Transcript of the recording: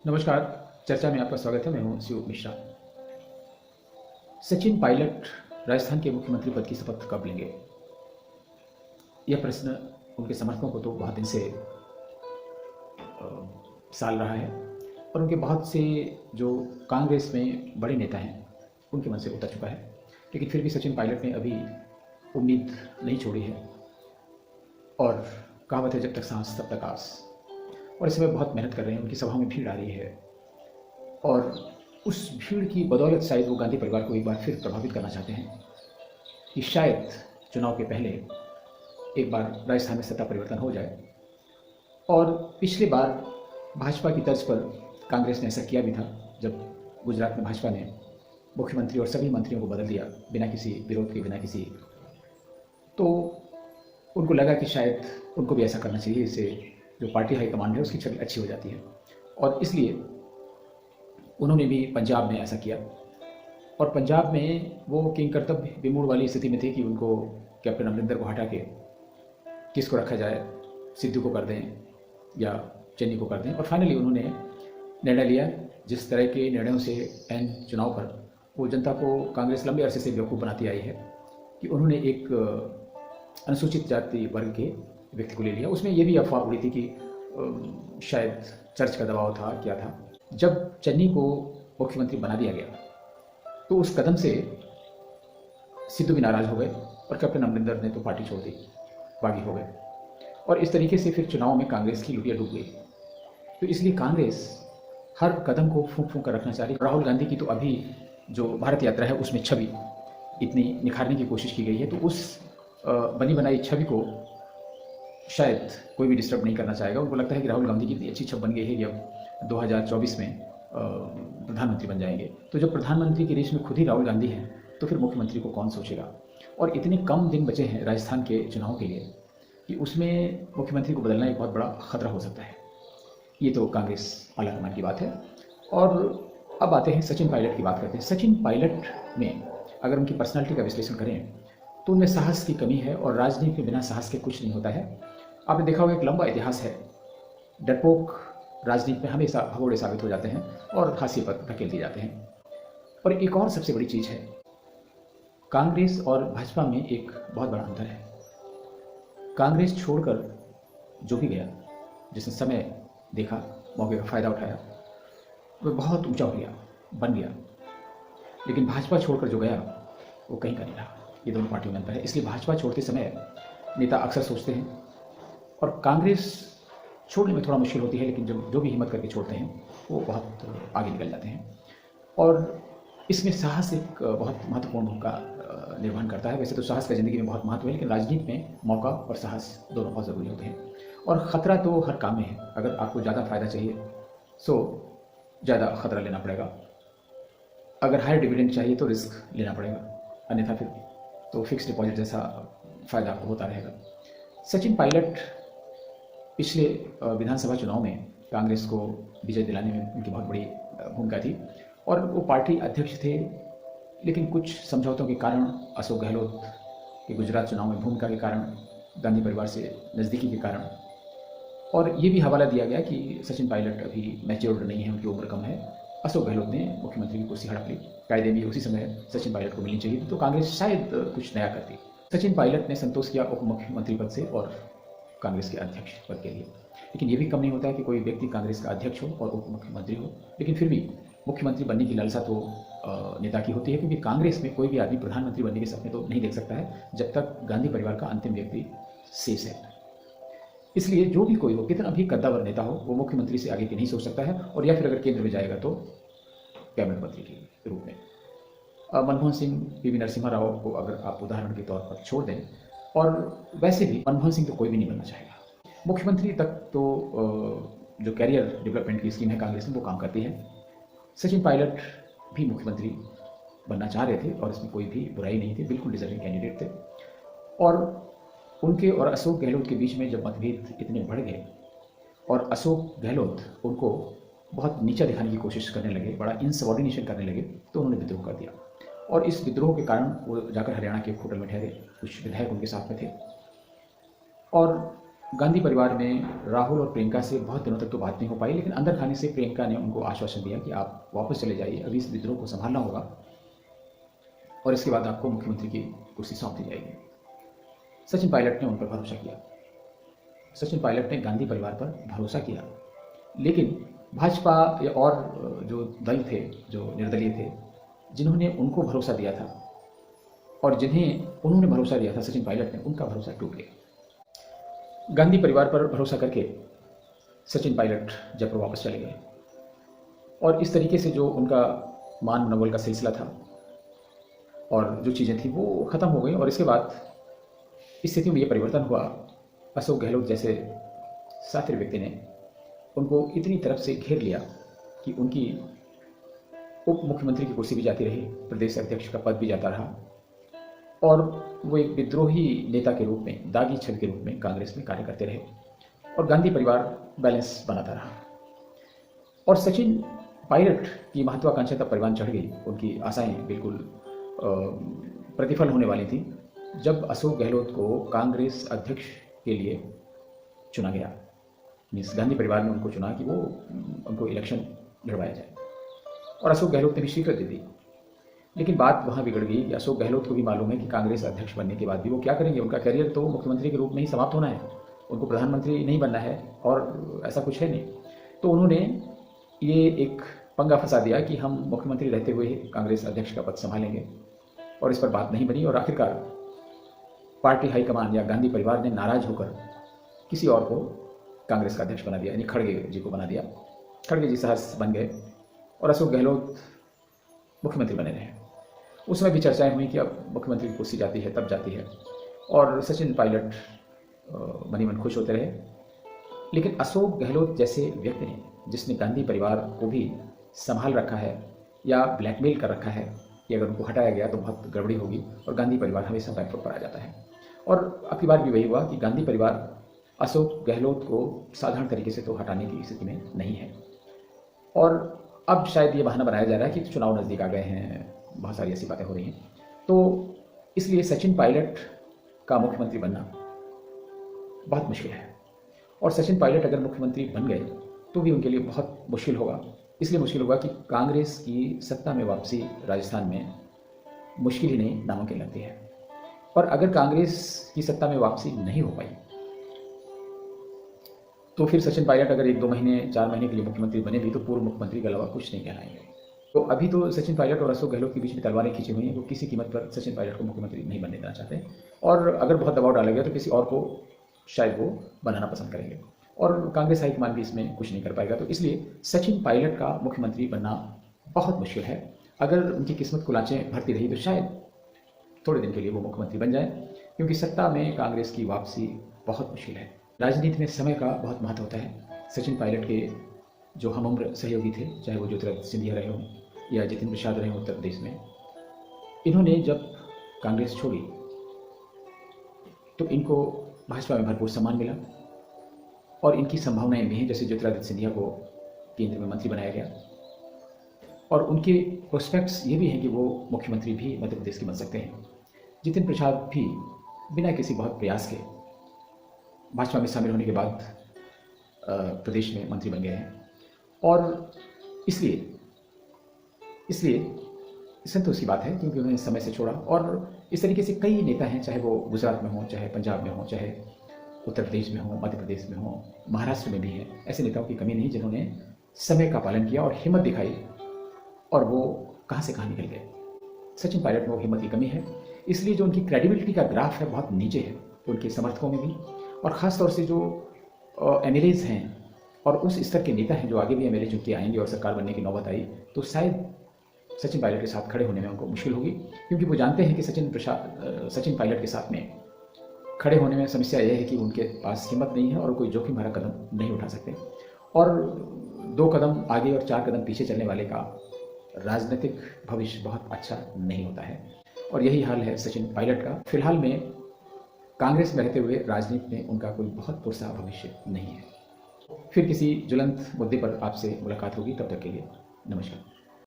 नमस्कार। चर्चा में आपका स्वागत है। मैं हूं शिव मिश्रा। सचिन पायलट राजस्थान के मुख्यमंत्री पद की शपथ कब लेंगे? यह प्रश्न उनके समर्थकों को तो बहुत दिन से साल रहा है और उनके बहुत से जो कांग्रेस में बड़े नेता हैं उनके मन से उतर चुका है। लेकिन फिर भी सचिन पायलट ने अभी उम्मीद नहीं छोड़ी है और कहावत है, जब तक सांस तब तक आस। और इस समय बहुत मेहनत कर रहे हैं, उनकी सभाओं में भीड़ आ रही है और उस भीड़ की बदौलत शायद वो गांधी परिवार को एक बार फिर प्रभावित करना चाहते हैं कि शायद चुनाव के पहले एक बार राजस्थान में सत्ता परिवर्तन हो जाए। और पिछली बार भाजपा की तर्ज पर कांग्रेस ने ऐसा किया भी था, जब गुजरात में भाजपा ने मुख्यमंत्री और सभी मंत्रियों को बदल दिया बिना किसी विरोध के, बिना किसी, तो उनको लगा कि शायद उनको भी ऐसा करना चाहिए, इससे जो पार्टी हाईकमांड है उसकी छवि अच्छी हो जाती है। और इसलिए उन्होंने भी पंजाब में ऐसा किया और पंजाब में वो किंग कर्तव्य विमूढ़ वाली स्थिति में थे कि उनको कैप्टन अमरिंदर को हटा के किसको रखा जाए, सिद्धू को कर दें या चन्नी को कर दें। और फाइनली उन्होंने निर्णय लिया, जिस तरह के निर्णयों से एन चुनाव पर वो जनता को कांग्रेस लंबे अरसे से बेवकूफ़ बनाती आई है, कि उन्होंने एक अनुसूचित जाति वर्ग के व्यक्ति को ले लिया। उसमें ये भी अफवाह उड़ी थी कि शायद चर्च का दबाव था, क्या था। जब चन्नी को मुख्यमंत्री बना दिया गया तो उस कदम से सिद्धू भी नाराज हो गए और कैप्टन अमरिंदर ने तो पार्टी छोड़ दी, बागी हो गए। और इस तरीके से फिर चुनाव में कांग्रेस की लुटिया डूब गई। तो इसलिए कांग्रेस हर कदम को फूंक फूंक कर रखना चाह रही। राहुल गांधी की तो अभी जो भारत यात्रा है उसमें छवि इतनी निखारने की कोशिश की गई है, तो उस बनी बनाई छवि को शायद कोई भी डिस्टर्ब नहीं करना चाहेगा। उनको लगता है कि राहुल गांधी की इतनी अच्छी छवि बन गई है कि अब 2024 में प्रधानमंत्री बन जाएंगे। तो जब प्रधानमंत्री की रेस में खुद ही राहुल गांधी हैं तो फिर मुख्यमंत्री को कौन सोचेगा। और इतने कम दिन बचे हैं राजस्थान के चुनाव के लिए कि उसमें मुख्यमंत्री को बदलना एक बहुत बड़ा खतरा हो सकता है। ये तो कांग्रेस आलाकमान की बात है। और अब आते हैं सचिन पायलट की बात करते हैं। सचिन पायलट में अगर उनकी पर्सनालिटी का विश्लेषण करें तो उनमें साहस की कमी है और राजनीति में बिना साहस के कुछ नहीं होता है। आपने देखा होगा एक लंबा इतिहास है, डरपोक राजनीति में हमेशा भगोड़े साबित हो जाते हैं और हाशिए पर धकेल दिए जाते हैं। और एक और सबसे बड़ी चीज़ है, कांग्रेस और भाजपा में एक बहुत बड़ा अंतर है। कांग्रेस छोड़कर जो भी गया, जिसने समय देखा, मौके का फ़ायदा उठाया, वह बहुत ऊंचा हो गया, बन गया। लेकिन भाजपा छोड़कर जो गया वो कहीं का नहीं रहा। ये दोनों पार्टियों में अंतर है। इसलिए भाजपा छोड़ते समय नेता अक्सर सोचते हैं और कांग्रेस छोड़ने में थोड़ा मुश्किल होती है, लेकिन जब जो भी हिम्मत करके छोड़ते हैं वो बहुत आगे निकल जाते हैं। और इसमें साहस एक बहुत महत्वपूर्ण भूमिका निर्वहन करता है। वैसे तो साहस का ज़िंदगी में बहुत महत्व है, लेकिन राजनीति में मौका और साहस दोनों बहुत ज़रूरी होते हैं। और ख़तरा तो हर काम में है। अगर आपको ज़्यादा फ़ायदा चाहिए तो ज़्यादा ख़तरा लेना पड़ेगा। अगर हाई डिविडेंड चाहिए तो रिस्क लेना पड़ेगा, अन्यथा फिर तो फिक्स डिपॉजिट जैसा फ़ायदा आपको होता रहेगा। सचिन पायलट पिछले विधानसभा चुनाव में कांग्रेस को विजय दिलाने में उनकी बहुत बड़ी भूमिका थी और वो पार्टी अध्यक्ष थे। लेकिन कुछ समझौतों के कारण, अशोक गहलोत के गुजरात चुनाव में भूमिका के कारण, गांधी परिवार से नज़दीकी के कारण, और ये भी हवाला दिया गया कि सचिन पायलट अभी मैच्योर्ड नहीं है, उनकी उम्र कम है, अशोक गहलोत ने मुख्यमंत्री की कुर्सी हड़प ली। कायदे में उसी समय सचिन पायलट को मिलनी चाहिए थी, तो कांग्रेस शायद कुछ नया करती। सचिन पायलट ने संतोष किया उप मुख्यमंत्री पद से और कांग्रेस के अध्यक्ष पद के लिए। लेकिन ये भी कम नहीं होता है कि कोई व्यक्ति कांग्रेस का अध्यक्ष हो और उप मुख्यमंत्री हो, लेकिन फिर भी मुख्यमंत्री बनने की लालसा तो नेता की होती है, क्योंकि कांग्रेस में कोई भी आदमी प्रधानमंत्री बनने के सपने तो नहीं देख सकता है जब तक गांधी परिवार का अंतिम व्यक्ति शेष है। इसलिए जो भी कोई हो, कितना भी कद्दावर नेता हो, वो मुख्यमंत्री से आगे की नहीं सोच सकता है, और या फिर अगर केंद्र में जाएगा तो कैबिनेट मंत्री के रूप में। मनमोहन सिंह, पीवी नरसिम्हा राव को अगर आप उदाहरण के तौर पर छोड़ दें, और वैसे भी मनमोहन सिंह तो कोई भी नहीं बनना चाहेगा। मुख्यमंत्री तक तो जो कैरियर डेवलपमेंट की स्कीम है कांग्रेस में, वो काम करती है। सचिन पायलट भी मुख्यमंत्री बनना चाह रहे थे और इसमें कोई भी बुराई नहीं थी, बिल्कुल डिजर्विंग कैंडिडेट थे। और उनके और अशोक गहलोत के बीच में जब मतभेद इतने बढ़ गए और अशोक गहलोत उनको बहुत नीचा दिखाने की कोशिश करने लगे, बड़ा इनसबॉर्डिनेशन करने लगे, तो उन्होंने विद्रोह कर दिया। और इस विद्रोह के कारण वो जाकर हरियाणा के एक होटल में ठहरे, कुछ विधायक उनके साथ में थे। और गांधी परिवार में राहुल और प्रियंका से बहुत दिनों तक तो बात नहीं हो पाई, लेकिन अंदर खाने से प्रियंका ने उनको आश्वासन दिया कि आप वापस चले जाइए, अभी इस विद्रोह को संभालना होगा और इसके बाद आपको मुख्यमंत्री की कुर्सी सौंप दी जाएगी। सचिन पायलट ने उन पर भरोसा किया। सचिन पायलट ने गांधी परिवार पर भरोसा किया, लेकिन भाजपा या और जो दल थे, जो निर्दलीय थे, जिन्होंने उनको भरोसा दिया था और जिन्हें उन्होंने भरोसा दिया था सचिन पायलट ने, उनका भरोसा टूट गया। गांधी परिवार पर भरोसा करके सचिन पायलट जयपुर वापस चले गए और इस तरीके से जो उनका मान मनोबल का सिलसिला था और जो चीज़ें थी वो ख़त्म हो गई। और इसके बाद स्थिति में ये परिवर्तन हुआ। अशोक गहलोत जैसे सातिर व्यक्ति ने उनको इतनी तरफ से घेर लिया कि उनकी उप मुख्यमंत्री की कुर्सी भी जाती रही, प्रदेश अध्यक्ष का पद भी जाता रहा और वो एक विद्रोही नेता के रूप में, दागी छवि के रूप में कांग्रेस में कार्य करते रहे और गांधी परिवार बैलेंस बनाता रहा। और सचिन पायलट की महत्वाकांक्षा तब परवान चढ़ गई, उनकी आशाएं बिल्कुल प्रतिफल होने वाली थी जब अशोक गहलोत को कांग्रेस अध्यक्ष के लिए चुना गया। मीन्स गांधी परिवार ने उनको चुना कि वो उनको इलेक्शन लड़वाया जाए और अशोक गहलोत ने भी स्वीकृति दी। लेकिन बात वहाँ बिगड़ गई कि अशोक गहलोत को भी मालूम है कि कांग्रेस अध्यक्ष बनने के बाद भी वो क्या करेंगे, उनका करियर तो मुख्यमंत्री के रूप में ही समाप्त होना है, उनको प्रधानमंत्री नहीं बनना है और ऐसा कुछ है नहीं। तो उन्होंने ये एक पंगा फंसा दिया कि हम मुख्यमंत्री रहते हुए कांग्रेस अध्यक्ष का पद संभालेंगे और इस पर बात नहीं बनी और आखिरकार पार्टी हाईकमान या गांधी परिवार ने नाराज होकर किसी और को कांग्रेस का अध्यक्ष बना दिया, यानी खड़गे जी को बना दिया। खड़गे जी साहस बन गए और अशोक गहलोत मुख्यमंत्री बने रहे। उस समय भी चर्चाएं हुई कि अब मुख्यमंत्री की कुर्सी जाती है तब जाती है और सचिन पायलट मनी मन खुश होते रहे। लेकिन अशोक गहलोत जैसे व्यक्ति ने, जिसने गांधी परिवार को भी संभाल रखा है या ब्लैकमेल कर रखा है कि अगर उनको हटाया गया तो बहुत गड़बड़ी होगी और गांधी परिवार हमेशा बैकफुट पर आ जाता है। और अब की बार भी वही हुआ कि गांधी परिवार अशोक गहलोत को साधारण तरीके से तो हटाने की स्थिति में नहीं है और अब शायद ये बहाना बनाया जा रहा है कि चुनाव नज़दीक आ गए हैं, बहुत सारी ऐसी बातें हो रही हैं। तो इसलिए सचिन पायलट का मुख्यमंत्री बनना बहुत मुश्किल है और सचिन पायलट अगर मुख्यमंत्री बन गए तो भी उनके लिए बहुत मुश्किल होगा। इसलिए मुश्किल होगा कि कांग्रेस की सत्ता में वापसी राजस्थान में मुश्किल ही नहीं, नामुमकिन लगती है। और अगर कांग्रेस की सत्ता में वापसी नहीं हो पाई तो फिर सचिन पायलट अगर 1-2 महीने 4 महीने के लिए मुख्यमंत्री बने भी तो पूर्व मुख्यमंत्री के अलावा कुछ नहीं कहलाएंगे। तो अभी तो सचिन पायलट और अशोक गहलोत के बीच में तलवारें खींची हुई हैं, वो किसी कीमत पर सचिन पायलट को मुख्यमंत्री नहीं बनने देना चाहते और अगर बहुत दबाव डाला गया तो किसी और को शायद वो बनाना पसंद करेंगे और कांग्रेस हाईकमान भी इसमें कुछ नहीं कर पाएगा। तो इसलिए सचिन पायलट का मुख्यमंत्री बनना बहुत मुश्किल है। अगर उनकी किस्मत कुलांचें भरती रही तो शायद थोड़े दिन के लिए वो मुख्यमंत्री बन जाए, क्योंकि सत्ता में कांग्रेस की वापसी बहुत मुश्किल है। राजनीति में समय का बहुत महत्व होता है। सचिन पायलट के जो हमउम्र सहयोगी थे, चाहे वो ज्योतिरादित्य सिंधिया रहे हों या जितेंद्र प्रसाद रहे हों उत्तर प्रदेश में, इन्होंने जब कांग्रेस छोड़ी तो इनको भाजपा में भरपूर सम्मान मिला और इनकी संभावनाएं भी हैं। जैसे ज्योतिरादित्य सिंधिया को केंद्र में मंत्री बनाया गया और उनके प्रोस्पेक्ट्स ये भी हैं कि वो मुख्यमंत्री भी मध्य प्रदेश के बन सकते हैं। जितेंद्र प्रसाद भी बिना किसी बहुत प्रयास के भाजपा में शामिल होने के बाद प्रदेश में मंत्री बन गए हैं और इसलिए संतोष की बात है, क्योंकि उन्होंने समय से छोड़ा। और इस तरीके से कई नेता हैं, चाहे वो गुजरात में हों, चाहे पंजाब में हों, चाहे उत्तर प्रदेश में हों, मध्य प्रदेश में हों, महाराष्ट्र में भी हैं। ऐसे नेताओं की कमी नहीं जिन्होंने समय का पालन किया और हिम्मत दिखाई और वो कहाँ से कहाँ निकल गए। सचिन पायलट में वो हिम्मत की कमी है, इसलिए जो उनकी क्रेडिबिलिटी का ग्राफ है बहुत नीचे है उनके समर्थकों में भी, और ख़ास तौर से जो एमएलएज हैं और उस स्तर के नेता हैं जो आगे भी एमएलए चुन के आएंगे और सरकार बनने की नौबत आई तो शायद सचिन पायलट के साथ खड़े होने में उनको मुश्किल होगी, क्योंकि वो जानते हैं कि सचिन पायलट के साथ में खड़े होने में समस्या यह है कि उनके पास हिम्मत नहीं है और कोई जोखिम भरा कदम नहीं उठा सकते और 2 कदम आगे और 4 कदम पीछे चलने वाले का राजनीतिक भविष्य बहुत अच्छा नहीं होता है। और यही हाल है सचिन पायलट का। फिलहाल में कांग्रेस में रहते हुए राजनीति में उनका कोई बहुत पुरसा भविष्य नहीं है। फिर किसी ज्वलंत मुद्दे पर आपसे मुलाकात होगी, तब तक के लिए नमस्कार।